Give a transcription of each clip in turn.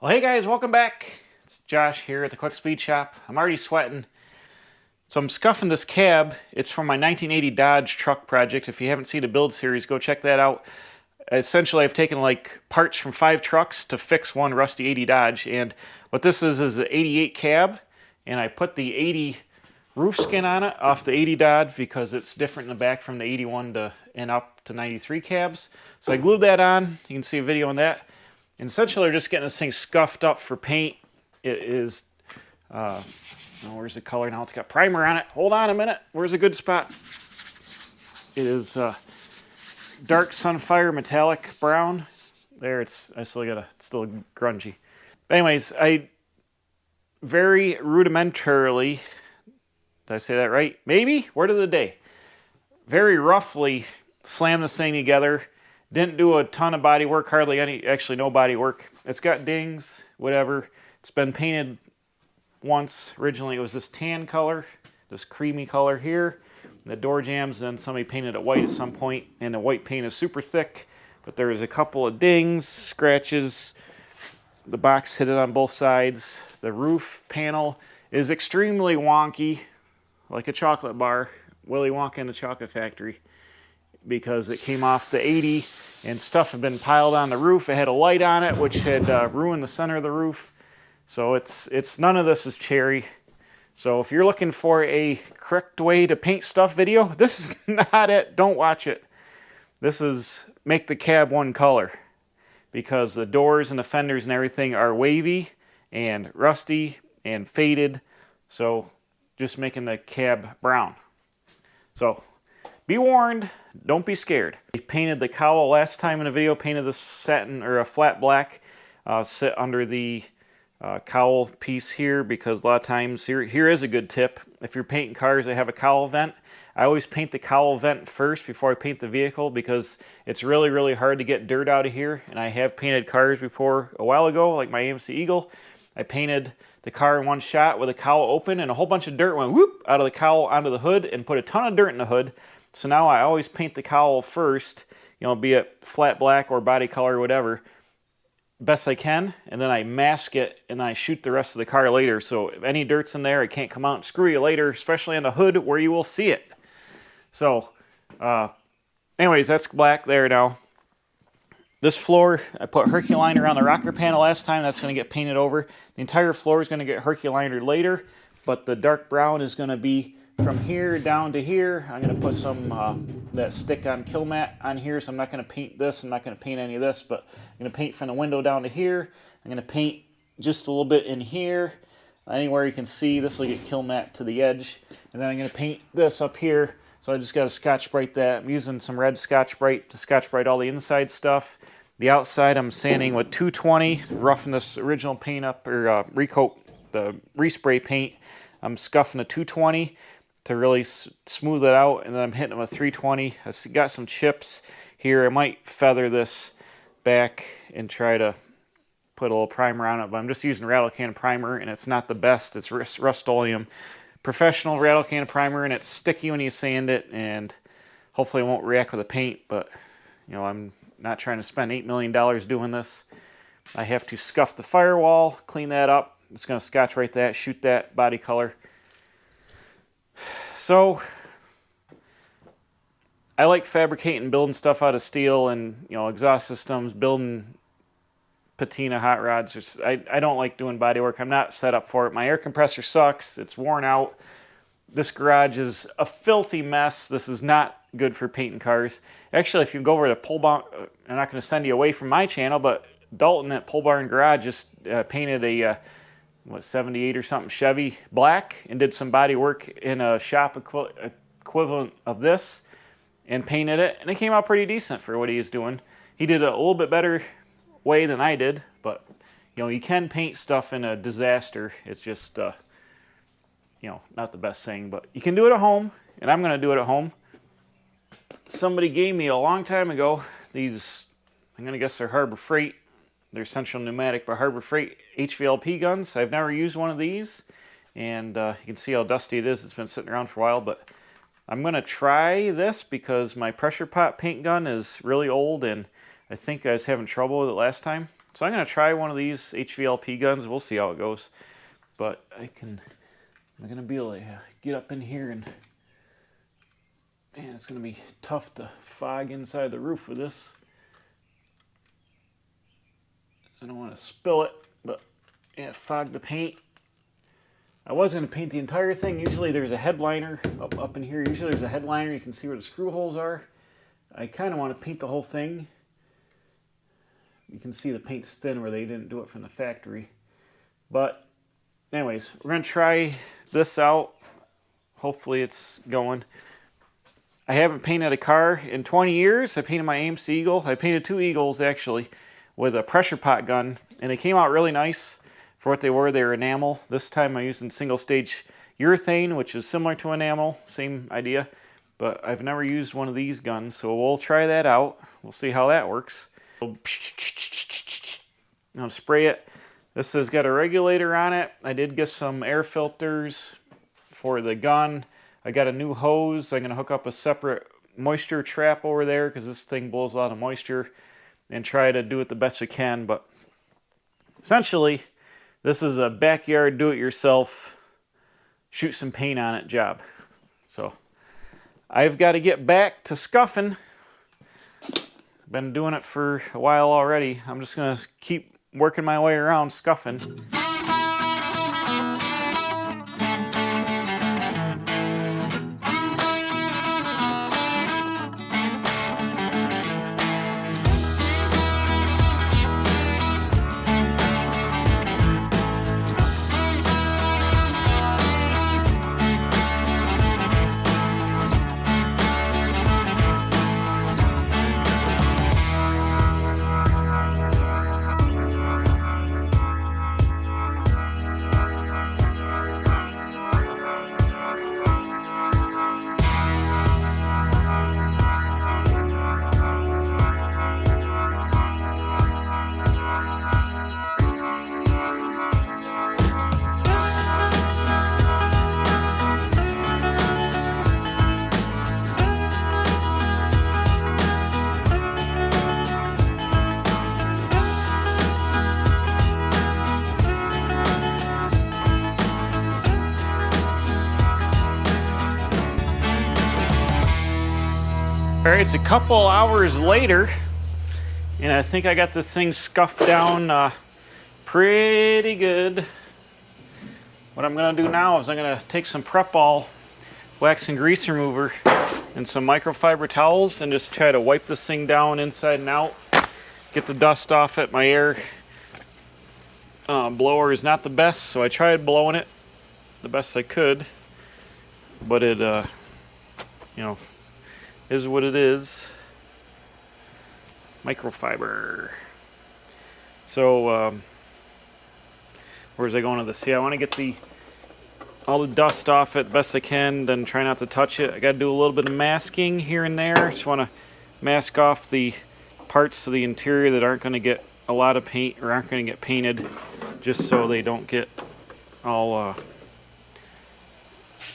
Well, hey guys, welcome back. It's Josh here at the Quick Speed Shop. I'm already sweating. So I'm scuffing this cab. It's from my 1980 Dodge truck project. If you haven't seen the build series, go check that out. Essentially, I've taken like parts from 5 trucks to fix one rusty 80 Dodge. And what this is the 88 cab. And I put the 80 roof skin on it off the 80 Dodge because it's different in the back from the 81 and up to 93 cabs. So I glued that on. You can see a video on that. And essentially, they're just getting this thing scuffed up for paint. It is, where's the color now? It's got primer on it. Hold on a minute. Where's a good spot? It is dark Sunfire metallic brown. There, it's still grungy. Anyways, I very rudimentarily, did I say that right? Maybe? Word of the day. Very roughly slammed this thing together. Didn't do a ton of body work, hardly any, actually no body work. It's got dings, whatever. It's been painted once. Originally it was this tan color, this creamy color here. The door jambs, then somebody painted it white at some point, and the white paint is super thick, but there's a couple of dings, scratches. The box hit it on both sides. The roof panel is extremely wonky, like a chocolate bar. Willy Wonka in the Chocolate Factory. Because it came off the 80 and stuff had been piled on the roof. It had a light on it, which had ruined the center of the roof. So it's none of this is cherry. So if you're looking for a correct way to paint stuff video, this is not it. Don't watch it. This is make the cab one color. Because the doors and the fenders and everything are wavy and rusty and faded. So just making the cab brown. So be warned, don't be scared. I painted the cowl last time in a video, painted this satin or a flat black, sit under the cowl piece here because a lot of times, here is a good tip. If you're painting cars that have a cowl vent, I always paint the cowl vent first before I paint the vehicle because it's really, really hard to get dirt out of here. And I have painted cars before a while ago, like my AMC Eagle. I painted the car in one shot with the cowl open and a whole bunch of dirt went whoop out of the cowl onto the hood and put a ton of dirt in the hood. So now I always paint the cowl first, be it flat black or body color or whatever, best I can, and then I mask it and I shoot the rest of the car later. So if any dirt's in there, it can't come out and screw you later, especially on the hood where you will see it. So, anyways, that's black there now. This floor, I put Herculiner on the rocker panel last time. That's going to get painted over. The entire floor is going to get Herculiner later, but the dark brown is going to be from here down to here. I'm going to put some that stick-on kill mat on here, so I'm not going to paint this. I'm not going to paint any of this, but I'm going to paint from the window down to here. I'm going to paint just a little bit in here. Anywhere you can see, this will get kill mat to the edge. And then I'm going to paint this up here. So I just got to Scotch-Brite that. I'm using some red Scotch-Brite to Scotch-Brite all the inside stuff. The outside I'm sanding with 220, roughing this original paint up, or recoat, the respray paint. I'm scuffing the 220 to really smooth it out, and then I'm hitting it with 320. I got some chips here. I might feather this back and try to put a little primer on it, but I'm just using rattle can primer, and it's not the best. It's Rust-Oleum professional rattle can primer, and it's sticky when you sand it, and hopefully it won't react with the paint, but I'm not trying to spend $8 million doing this. I have to scuff the firewall, clean that up. It's going to Scotch-Brite that, shoot that body color. So, I like fabricating, building stuff out of steel and, exhaust systems, building patina hot rods. I don't like doing body work. I'm not set up for it. My air compressor sucks. It's worn out. This garage is a filthy mess. This is not good for painting cars. Actually, if you go over to Pole Barn, I'm not going to send you away from my channel, but Dalton at Pole Barn Garage just painted a 78 or something Chevy black and did some body work in a shop equivalent of this and painted it, and it came out pretty decent for what he was doing. He did a little bit better way than I did, but you can paint stuff in a disaster. It's just not the best thing, but you can do it at home, and I'm going to do it at home. Somebody gave me a long time ago these, I'm going to guess they're Harbor Freight. They're Central Pneumatic by Harbor Freight HVLP guns. I've never used one of these, and you can see how dusty it is. It's been sitting around for a while, but I'm going to try this because my pressure pot paint gun is really old, and I think I was having trouble with it last time. So I'm going to try one of these HVLP guns. We'll see how it goes. But I'm going to be able to get up in here and, man, it's going to be tough to fog inside the roof with this. I don't want to spill it, but yeah, fog the paint. I was going to paint the entire thing. Usually there's a headliner up in here. Usually there's a headliner. You can see where the screw holes are. I kind of want to paint the whole thing. You can see the paint's thin where they didn't do it from the factory. But anyways, we're going to try this out. Hopefully it's going. I haven't painted a car in 20 years. I painted my AMC Eagle. I painted 2 Eagles actually with a pressure pot gun, and they came out really nice for what they were. They were enamel. This time I'm using single stage urethane, which is similar to enamel, same idea. But I've never used one of these guns, so we'll try that out. We'll see how that works. Now spray it. This has got a regulator on it. I did get some air filters for the gun. I got a new hose. I'm going to hook up a separate moisture trap over there because this thing blows a lot of moisture, and try to do it the best I can. But essentially, this is a backyard do-it-yourself, shoot some paint on it job. So I've got to get back to scuffing. Been doing it for a while already. I'm just going to keep working my way around scuffing. All right, it's a couple hours later, and I think I got this thing scuffed down pretty good. What I'm gonna do now is I'm gonna take some Prep All wax and grease remover and some microfiber towels and just try to wipe this thing down inside and out, get the dust off it. My air blower is not the best, so I tried blowing it the best I could, but it, you know, is what it is. Microfiber. So, where's I going with this? Yeah, I want to get all the dust off it best I can, then try not to touch it. I got to do a little bit of masking here and there. Just want to mask off the parts of the interior that aren't going to get a lot of paint or aren't going to get painted, just so they don't get all,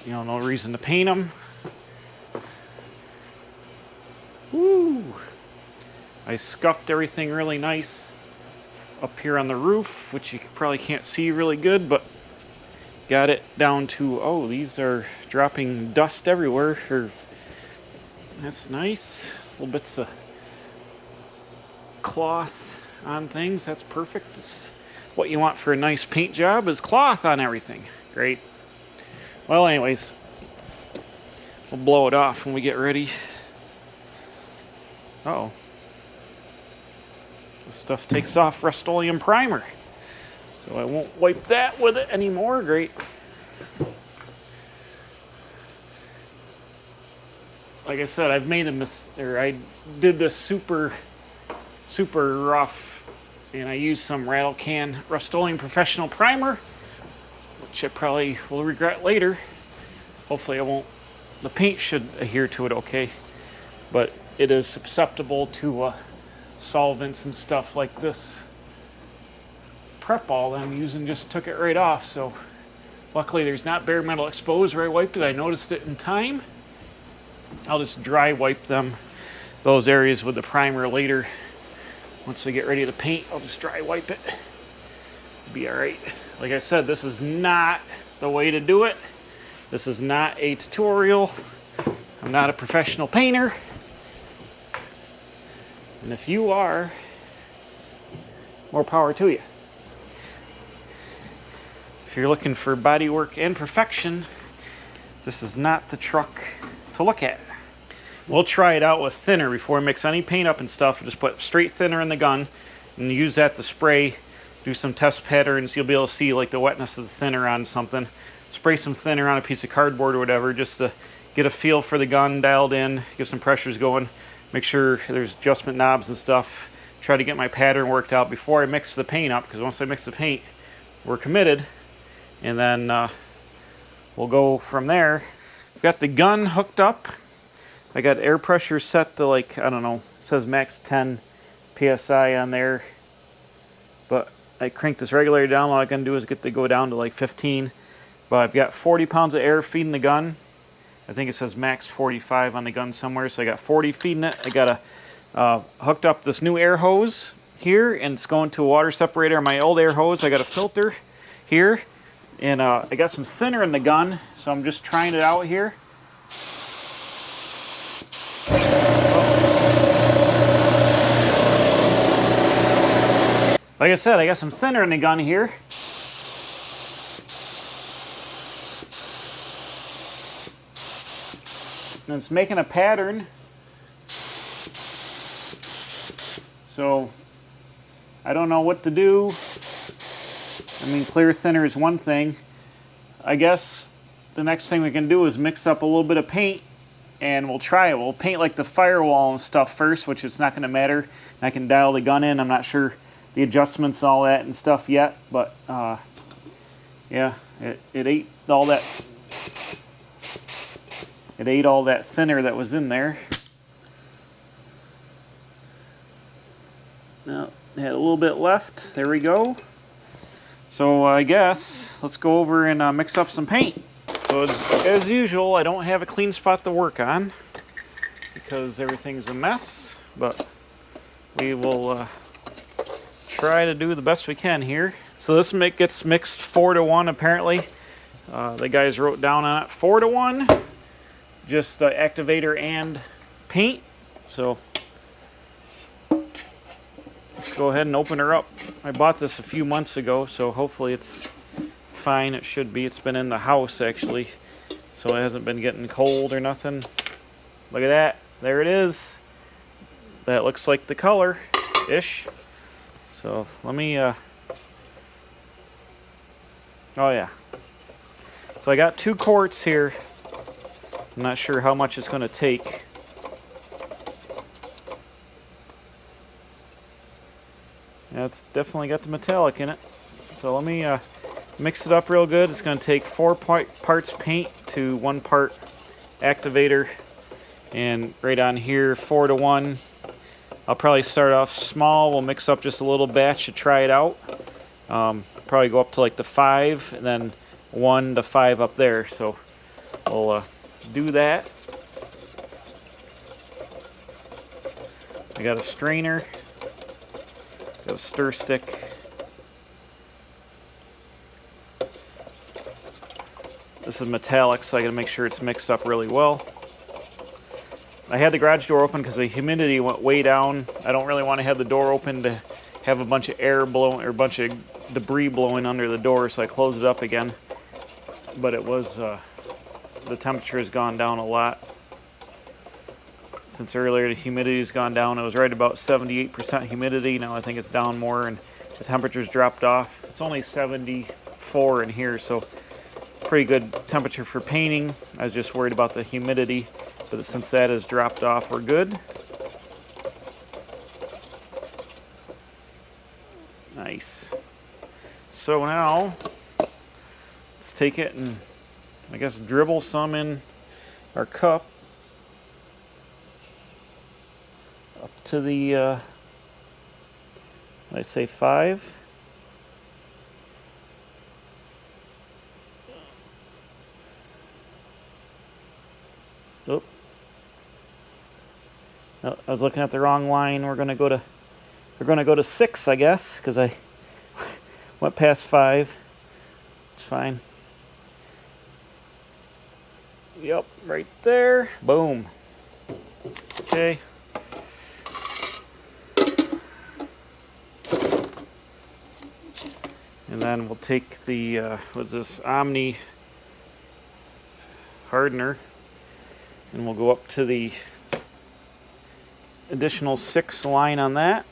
you know, no reason to paint them. Woo! I scuffed everything really nice up here on the roof, which you probably can't see really good, but got it down to, oh, these are dropping dust everywhere. That's nice. Little bits of cloth on things. That's perfect. It's what you want for a nice paint job is cloth on everything. Great. Well, anyways, we'll blow it off when we get ready. Uh-oh. This stuff takes off Rust-Oleum primer, so I won't wipe that with it anymore. Great. Like I said, I've made a mistake. I did this super rough, and I used some Rattle Can Rust-Oleum Professional Primer, which I probably will regret later. Hopefully I won't. The paint should adhere to it okay, but it is susceptible to solvents and stuff like this. Prep All that I'm using just took it right off, so luckily there's not bare metal exposed where I wiped it. I noticed it in time. I'll just dry wipe those areas with the primer later Once we get ready to paint, I'll just dry wipe it. It'll be all right. Like I said, this is not the way to do it. This is not a tutorial. I'm not a professional painter. And if you are, more power to you. If you're looking for bodywork and perfection, this is not the truck to look at. We'll try it out with thinner before we mix any paint up and stuff. Just put straight thinner in the gun and use that to spray. Do some test patterns. You'll be able to see like the wetness of the thinner on something. Spray some thinner on a piece of cardboard or whatever just to get a feel for the gun dialed in, get some pressures going. Make sure there's adjustment knobs and stuff. Try to get my pattern worked out before I mix the paint up, because once I mix the paint, we're committed. And then we'll go from there. I've got the gun hooked up. I got air pressure set to like, I don't know, it says max 10 PSI on there. But I crank this regularly down. All I can do is get to go down to like 15. But I've got 40 pounds of air feeding the gun. I think it says max 45 on the gun somewhere. So I got 40 feeding it. I got hooked up this new air hose here, and it's going to a water separator. On my old air hose, I got a filter here. And I got some thinner in the gun, so I'm just trying it out here. Like I said, I got some thinner in the gun here. And it's making a pattern. So I don't know what to do. I mean, clear thinner is one thing. I guess the next thing we can do is mix up a little bit of paint, and we'll try it. We'll paint like the firewall and stuff first, which it's not going to matter. I can dial the gun in. I'm not sure the adjustments, all that and stuff yet, but yeah, it ate all that. It ate all that thinner that was in there. Now, it had a little bit left. There we go. So I guess let's go over and mix up some paint. So as usual, I don't have a clean spot to work on because everything's a mess, but we will try to do the best we can here. So this gets mixed 4-to-1 apparently. The guys wrote down on it 4-to-1, just activator and paint. So let's go ahead and open her up. I bought this a few months ago, so hopefully it's fine. It should be. It's been in the house actually, so it hasn't been getting cold or nothing. Look at that. There it is. That looks like the color-ish. So let me, oh yeah. So I got 2 quarts here. I'm not sure how much it's going to take. Yeah, it's definitely got the metallic in it. So let me mix it up real good. It's going to take 4 parts paint to 1 part activator. And right on here, 4-to-1. I'll probably start off small. We'll mix up just a little batch to try it out. Probably go up to like the 5, and then 1 to 5 up there. So we'll do that. I got a strainer. Got a stir stick. This is metallic, so I gotta make sure it's mixed up really well. I had the garage door open because the humidity went way down. I don't really want to have the door open to have a bunch of air blowing or a bunch of debris blowing under the door, so I closed it up again. But it was, the temperature has gone down a lot. Since earlier the humidity has gone down. It was right about 78% humidity. Now I think it's down more and the temperature's dropped off. It's only 74 in here, so pretty good temperature for painting. I was just worried about the humidity, but since that has dropped off, we're good. Nice. So now let's take it and I guess dribble some in our cup up to the I say 5. Oh, I was looking at the wrong line. We're going to go to We're going to go to 6, I guess, because I went past 5. It's fine. Yep, right there. Boom. Okay. And then we'll take the, what's this, Omni hardener, and we'll go up to the additional 6 line on that.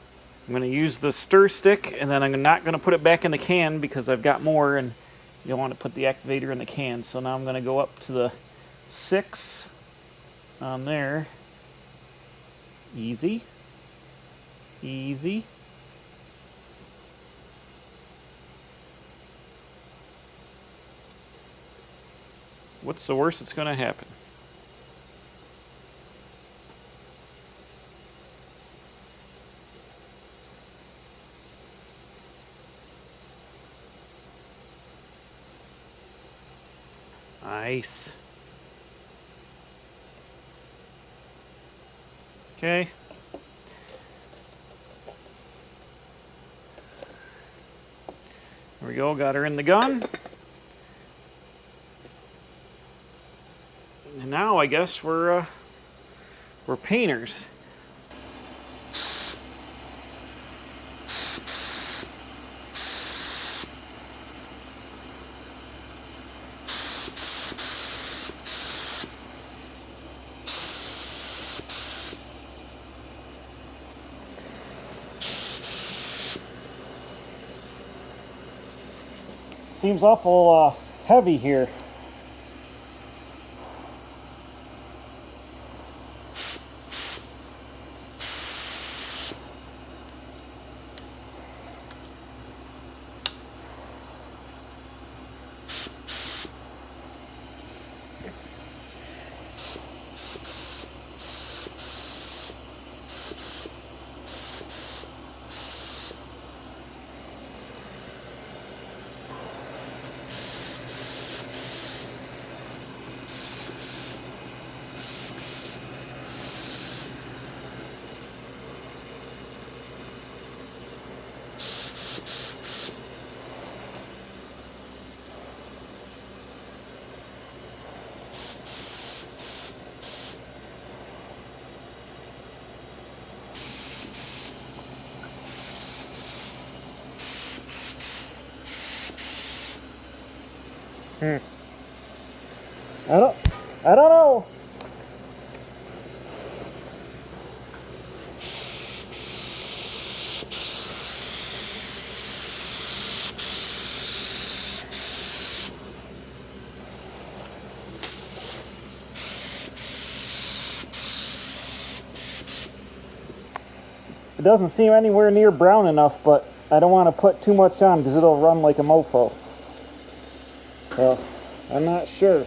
I'm going to use the stir stick, and then I'm not going to put it back in the can because I've got more, and you don't want to put the activator in the can. So now I'm going to go up to the 6 on there. Easy. Easy. What's the worst that's going to happen? Nice. Okay. There we go, got her in the gun. And now I guess we're painters. Seems awful heavy here. I don't know. It doesn't seem anywhere near brown enough, but I don't want to put too much on because it'll run like a mofo. Well, I'm not sure.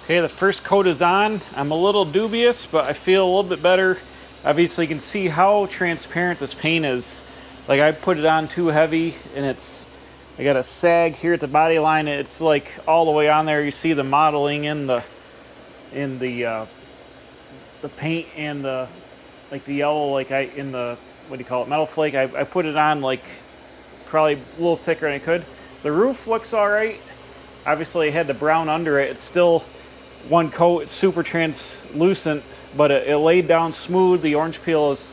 Okay, the first coat is on. I'm a little dubious, but I feel a little bit better. Obviously, you can see how transparent this paint is. Like, I put it on too heavy, and I got a sag here at the body line. It's like all the way on there. You see the modeling in the paint and the yellow, what do you call it, metal flake. I put it on like probably a little thicker than I could. The roof looks all right. Obviously I had the brown under it. It's still one coat. It's super translucent, but it laid down smooth. The orange peel is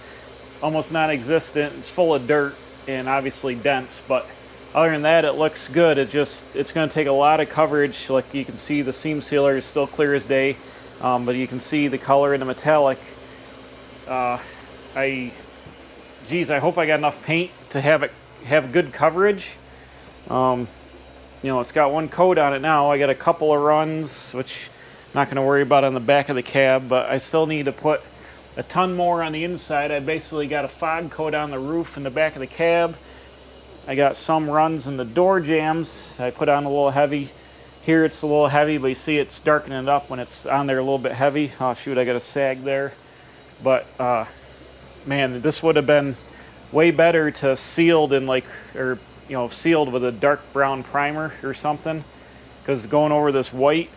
almost non-existent. It's full of dirt and obviously dense, but other than that, it looks good. It's going to take a lot of coverage. Like you can see, the seam sealer is still clear as day, but you can see the color in the metallic. I hope I got enough paint to have good coverage. You know, it's got one coat on it now. I got a couple of runs, which I'm not going to worry about on the back of the cab, but I still need to put a ton more on the inside. I basically got a fog coat on the roof and the back of the cab. I got some runs in the door jambs. I put on a little heavy. Here it's a little heavy, but you see it's darkening it up when it's on there a little bit heavy. Oh shoot, I got a sag there. But man, this would have been way better to sealed in sealed with a dark brown primer or something, because going over this white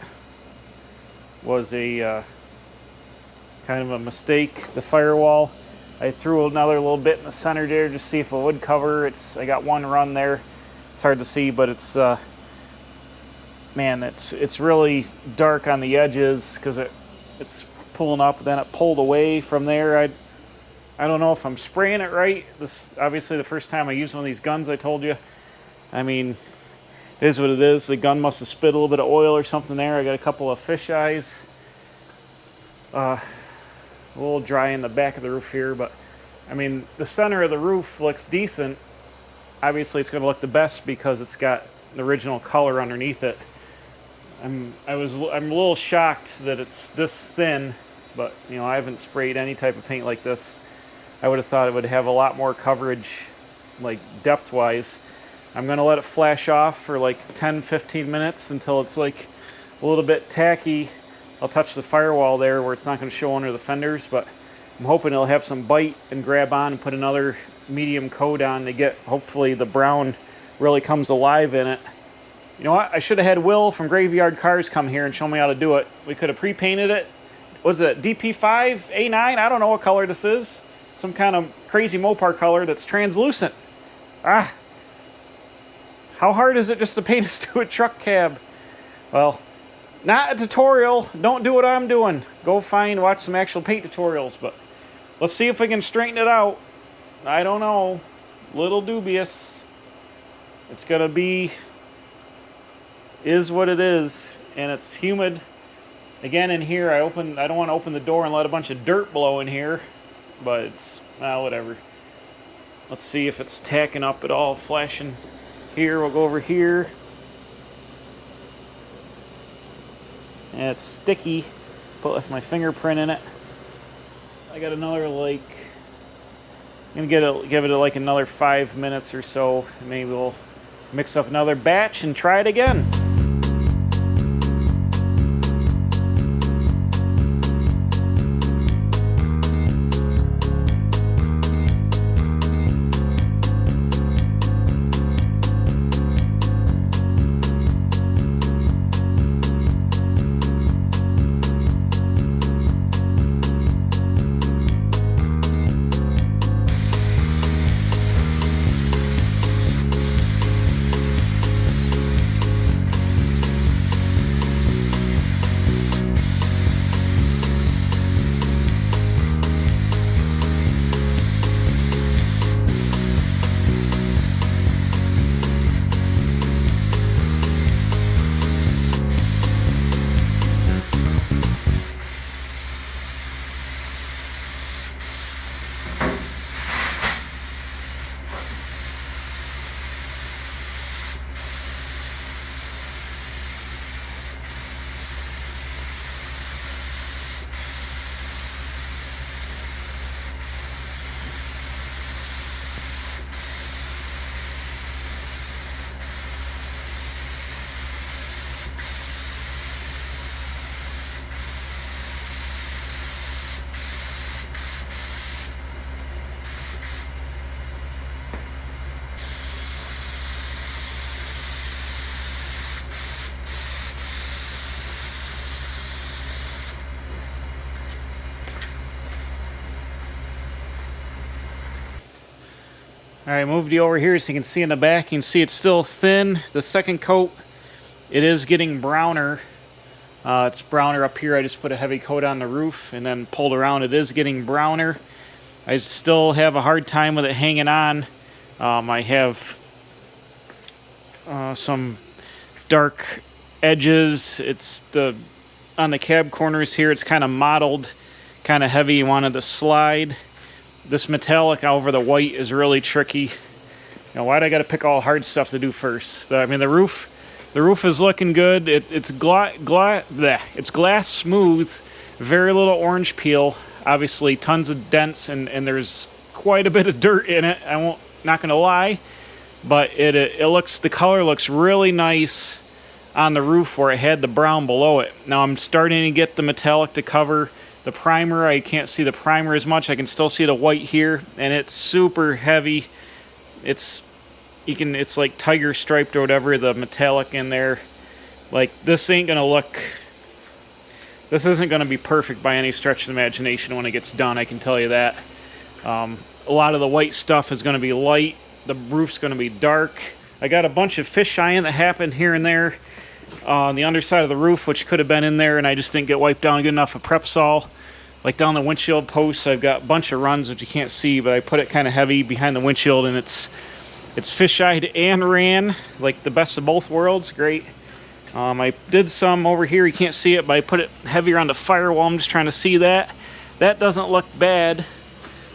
was a kind of a mistake. The firewall, I threw another little bit in the center there just to see if it would cover. I got one run there. It's hard to see, but it's man, it's really dark on the edges because it's pulling up. Then it pulled away from there. I don't know if I'm spraying it right. This obviously the first time I used one of these guns, I told you. I mean, it is what it is. The gun must have spit a little bit of oil or something there. I got a couple of fish eyes. A little dry in the back of the roof here, but I mean, the center of the roof looks decent. Obviously, it's going to look the best because it's got the original color underneath it. I'm a little shocked that it's this thin, but you know, I haven't sprayed any type of paint like this. I would have thought it would have a lot more coverage, like depth-wise. I'm going to let it flash off for like 10-15 minutes until it's like a little bit tacky. I'll touch the firewall there where it's not going to show under the fenders, but I'm hoping it'll have some bite and grab on and put another medium coat on to get, hopefully, the brown really comes alive in it. You know what? I should have had Will from Graveyard Cars come here and show me how to do it. We could have pre-painted it. Was it DP5, A9? I don't know what color this is. Some kind of crazy Mopar color that's translucent. How hard is it just to paint a stupid truck cab? Well, not a tutorial. Don't do what I'm doing. Go watch some actual paint tutorials. But let's see if we can straighten it out. I don't know. Little dubious. It's gonna be is what it is, and it's humid. Again, in here, I don't want to open the door and let a bunch of dirt blow in here, but it's whatever. Let's see if it's tacking up at all. Flashing here. We'll go over here. And it's sticky. Left my fingerprint in it. I got another I'm gonna give it like another 5 minutes or so. Maybe we'll mix up another batch and try it again. Alright, moved you over here so you can see in the back. You can see it's still thin. The second coat It is getting browner. It's browner up here. I just put a heavy coat on the roof and then pulled around. It is getting browner. I still have a hard time with it hanging on. I have some dark edges. It's on the cab corners here, it's kind of mottled, kind of heavy. You wanted to slide. This metallic over the white is really tricky. You know, why'd I got to pick all hard stuff to do first? I mean, the roof is looking good. It's glass smooth, very little orange peel. Obviously, tons of dents, and there's quite a bit of dirt in it. Not gonna lie, but the color looks really nice on the roof where it had the brown below it. Now I'm starting to get the metallic to cover the primer. I can't see the primer as much. I can still see the white here, and it's super heavy. It's like tiger striped or whatever, the metallic in there. Like, this isn't gonna be perfect by any stretch of the imagination when it gets done, I can tell you that. A lot of the white stuff is gonna be light. The roof's gonna be dark. I got a bunch of fisheye that happened here and there on the underside of the roof, which could have been in there, and I just didn't get wiped down good enough with Prepsol. Like down the windshield posts, I've got a bunch of runs which you can't see, but I put it kind of heavy behind the windshield, and it's fisheyed and ran, like the best of both worlds. Great. I did some over here, you can't see it, but I put it heavier on the firewall. I'm just trying to see that. That doesn't look bad.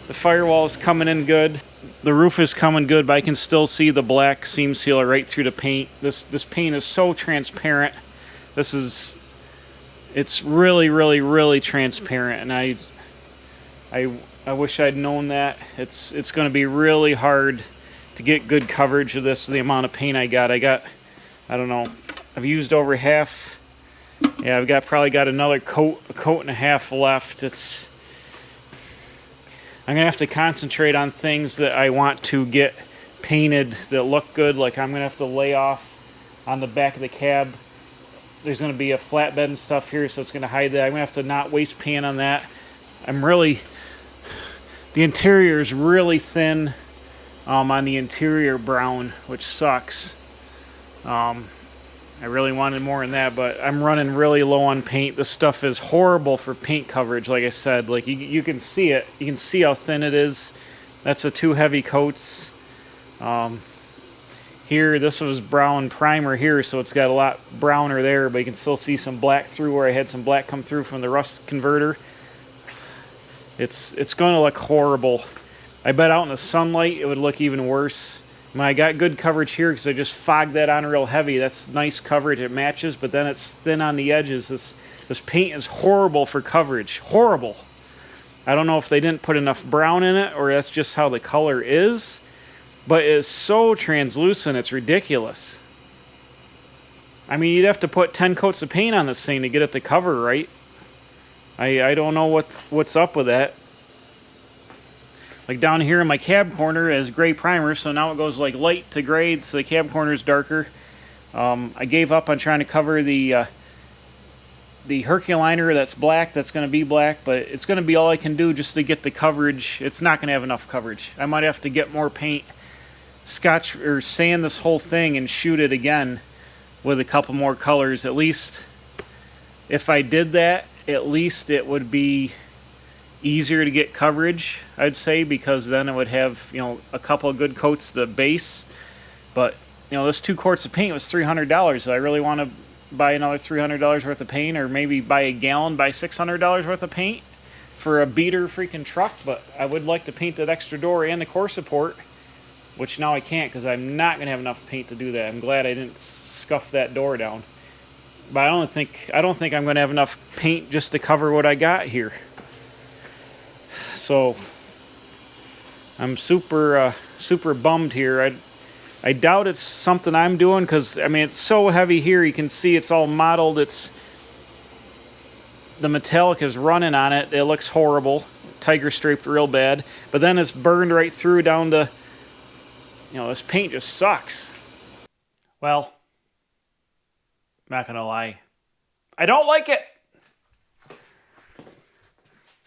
The firewall is coming in good. The roof is coming good, but I can still see the black seam sealer right through the paint. This paint is so transparent. It's really, really, really transparent, and I wish I'd known that. It's going to be really hard to get good coverage of this. The amount of paint I got, I don't know. I've used over half. Yeah, I've probably got another a coat and a half left. I'm gonna have to concentrate on things that I want to get painted that look good. Like, I'm gonna have to lay off on the back of the cab. There's gonna be a flatbed and stuff here, so it's gonna hide that. I'm gonna have to not waste paint on that. The interior is really thin on the interior brown, which sucks. I really wanted more than that, but I'm running really low on paint. This stuff is horrible for paint coverage, like I said. Like, you can see it. You can see how thin it is. That's a 2 heavy coats. Here, this was brown primer here, so it's got a lot browner there, but you can still see some black through where I had some black come through from the rust converter. It's going to look horrible. I bet out in the sunlight it would look even worse. I got good coverage here because I just fogged that on real heavy. That's nice coverage. It matches, but then it's thin on the edges. This paint is horrible for coverage. Horrible. I don't know if they didn't put enough brown in it or that's just how the color is, but it's so translucent, it's ridiculous. I mean, you'd have to put 10 coats of paint on this thing to get it to cover right. I don't know what's up with that. Like down here in my cab corner is gray primer, so now it goes like light to gray, so the cab corner is darker. I gave up on trying to cover the Herculiner that's black. That's going to be black, but it's going to be all I can do just to get the coverage. It's not going to have enough coverage. I might have to get more paint, scotch or sand this whole thing and shoot it again with a couple more colors. At least if I did that, at least it would be easier to get coverage, I'd say, because then it would have, a couple of good coats to base. But, this 2 quarts of paint was $300, so I really want to buy another $300 worth of paint, or maybe buy a gallon, buy $600 worth of paint for a beater freaking truck. But I would like to paint that extra door and the core support, which now I can't because I'm not going to have enough paint to do that. I'm glad I didn't scuff that door down. But I don't think I'm going to have enough paint just to cover what I got here. So I'm super bummed here. I doubt it's something I'm doing because, it's so heavy here. You can see it's all mottled. The metallic is running on it. It looks horrible. Tiger striped real bad. But then it's burned right through down to, this paint just sucks. Well, I'm not going to lie. I don't like it.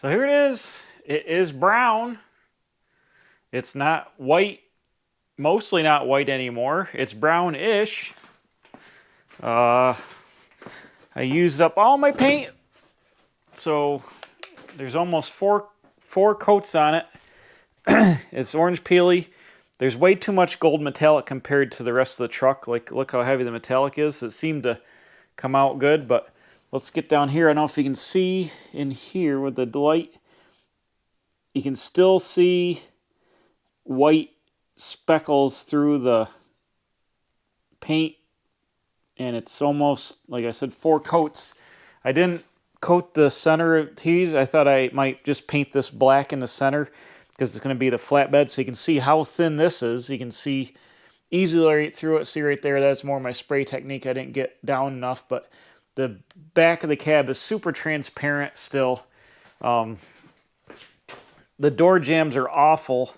So here it is. It is brown. It's not white, mostly not white anymore. It's brownish. I used up all my paint, so there's almost four coats on it. It's orange peely. There's way too much gold metallic compared to the rest of the truck. Like, look how heavy the metallic is. It seemed to come out good, but let's get down here. I don't know if you can see in here with the light. You can still see white speckles through the paint, and it's almost, like I said, 4 coats. I didn't coat the center of these. I thought I might just paint this black in the center because it's going to be the flatbed, so you can see how thin this is. You can see easily right through it. See right there, that's more my spray technique. I didn't get down enough, but the back of the cab is super transparent still. The door jambs are awful.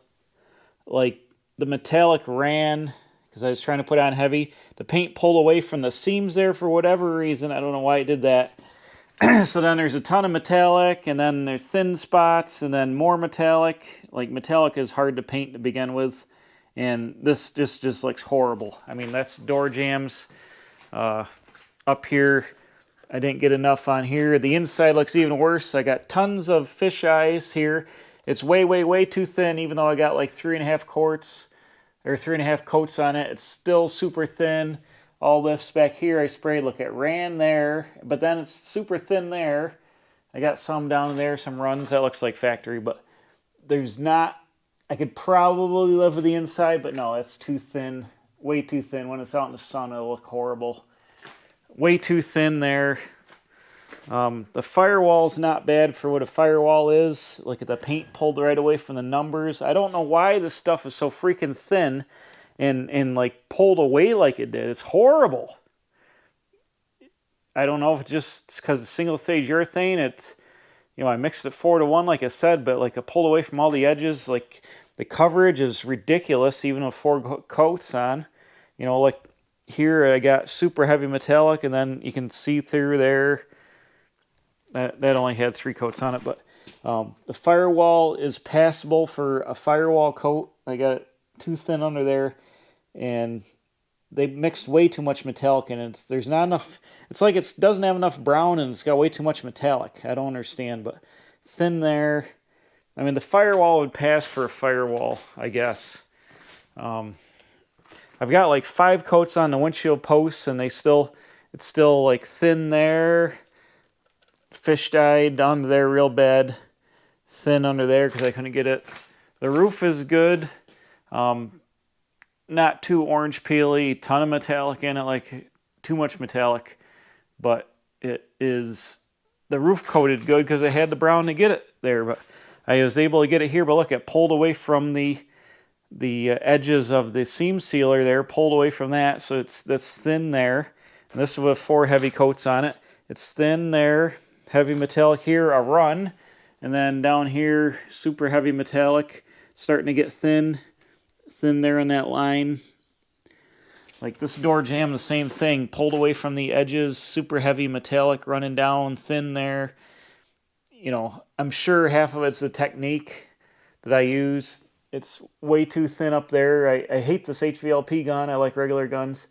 Like, the metallic ran because I was trying to put on heavy. The paint pulled away from the seams there for whatever reason. I don't know why it did that. So then there's a ton of metallic, and then there's thin spots, and then more metallic. Like, metallic is hard to paint to begin with, and this just looks horrible. I mean, that's door jambs. Up here, I didn't get enough on here. The inside looks even worse. I got tons of fish eyes here. It's way, way, way too thin, even though I got like 3.5 quarts or 3.5 coats on it. It's still super thin. All this back here I sprayed, look, it ran there, but then it's super thin there. I got some down there, some runs. That looks like factory, but there's not, I could probably live with the inside, but no, it's too thin, way too thin. When it's out in the sun, it'll look horrible. Way too thin there. The firewall's not bad for what a firewall is. Look at the paint pulled right away from the numbers. I don't know why this stuff is so freaking thin and like pulled away like it did. It's horrible. I don't know if it's just because it's single stage urethane. It's, you know, I mixed it 4-to-1 like I said, but like it pulled away from all the edges. Like, the coverage is ridiculous even with 4 coats on. You know, like here I got super heavy metallic, and then you can see through there. That only had 3 coats on it, but the firewall is passable for a firewall coat. I got it too thin under there, and they mixed way too much metallic in it. There's not enough. It's like it doesn't have enough brown, and it's got way too much metallic. I don't understand, but thin there. I mean, the firewall would pass for a firewall, I guess. I've got like 5 coats on the windshield posts, and it's still like thin there. Fish dyed under there real bad. Thin under there because I couldn't get it. The roof is good. Not too orange peely. Ton of metallic in it, like too much metallic. But it is, the roof coated good because I had the brown to get it there. But I was able to get it here. But look, it pulled away from the edges of the seam sealer there. Pulled away from that. So that's thin there. And this is with 4 heavy coats on it. It's thin there. Heavy metallic here, a run, and then down here, super heavy metallic, starting to get thin there on that line. Like this door jamb, the same thing, pulled away from the edges, super heavy metallic running down, thin there. You know, I'm sure half of it's the technique that I use. It's way too thin up there. I hate this HVLP gun. I like regular guns.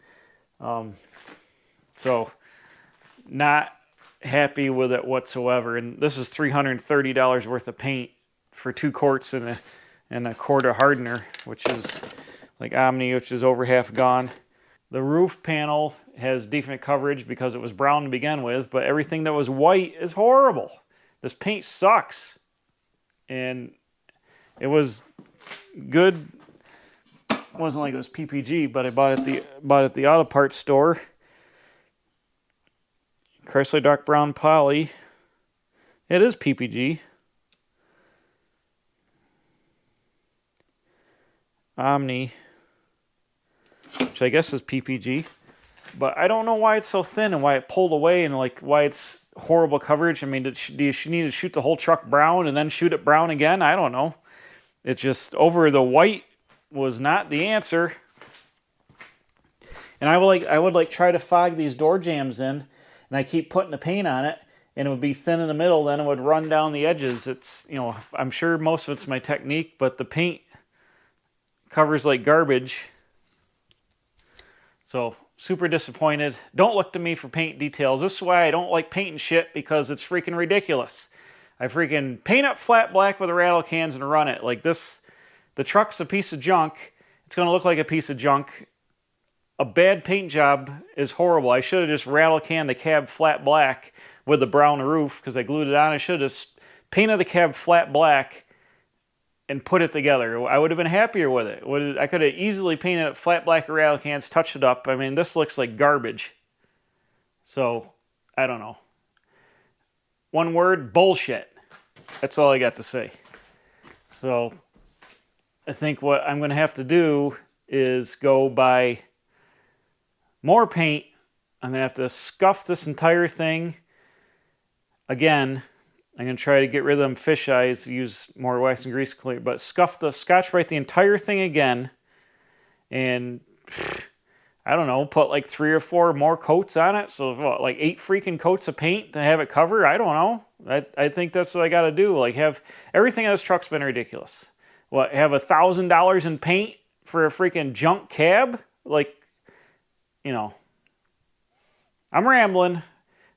So, not happy with it whatsoever. And this is $330 worth of paint for 2 quarts and a quart of hardener, which is like Omni, which is over half gone. The roof panel has decent coverage because it was brown to begin with, but everything that was white is horrible. This paint sucks. And it was good. It wasn't like it was PPG, but I bought it at the auto parts store. Chrysler Dark Brown Poly. It is PPG. Omni, which I guess is PPG. But I don't know why it's so thin and why it pulled away and like why it's horrible coverage. I mean, do you need to shoot the whole truck brown and then shoot it brown again? I don't know. It just, over the white was not the answer. And I would try to fog these door jambs in. And I keep putting the paint on it, and it would be thin in the middle, then it would run down the edges. It's, you know, I'm sure most of it's my technique, but the paint covers like garbage. So super disappointed. Don't look to me for paint details. This is why I don't like painting shit, because it's freaking ridiculous. I freaking paint it flat black with the rattle cans and run it. Like this, the truck's a piece of junk. It's going to look like a piece of junk. A bad paint job is horrible. I should have just rattle canned the cab flat black with the brown roof because I glued it on. I should have just painted the cab flat black and put it together. I would have been happier with it. I could have easily painted it flat black with rattle cans, touched it up. I mean, this looks like garbage. So, I don't know. One word, bullshit. That's all I got to say. So, I think what I'm going to have to do is go buy more paint. I'm going to have to scuff this entire thing. Again, I'm going to try to get rid of them fish eyes, use more wax and grease clear, but scuff the Scotch-Brite the entire thing again. And I don't know, put like 3 or 4 more coats on it. So what, like 8 freaking coats of paint to have it cover? I don't know. I think that's what I got to do. Like, have everything on this truck's been ridiculous. What, have $1,000 in paint for a freaking junk cab? Like, you know, I'm rambling,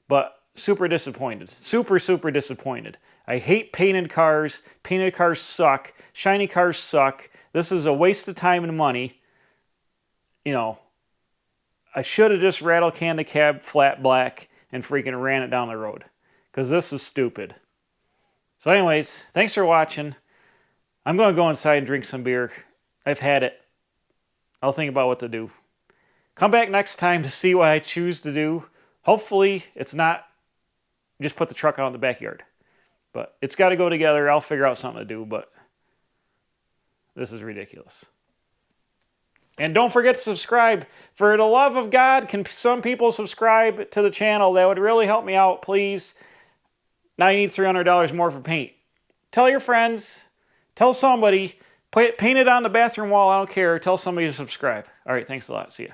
but super disappointed. Super, super disappointed. I hate painted cars. Painted cars suck. Shiny cars suck. This is a waste of time and money. You know, I should have just rattle canned the cab flat black and freaking ran it down the road, because this is stupid. So anyways, thanks for watching. I'm going to go inside and drink some beer. I've had it. I'll think about what to do. Come back next time to see what I choose to do. Hopefully it's not just put the truck out in the backyard. But it's got to go together. I'll figure out something to do, but this is ridiculous. And don't forget to subscribe. For the love of God, can some people subscribe to the channel? That would really help me out, please. Now I need $300 more for paint. Tell your friends. Tell somebody. Paint it on the bathroom wall. I don't care. Tell somebody to subscribe. All right, thanks a lot. See ya.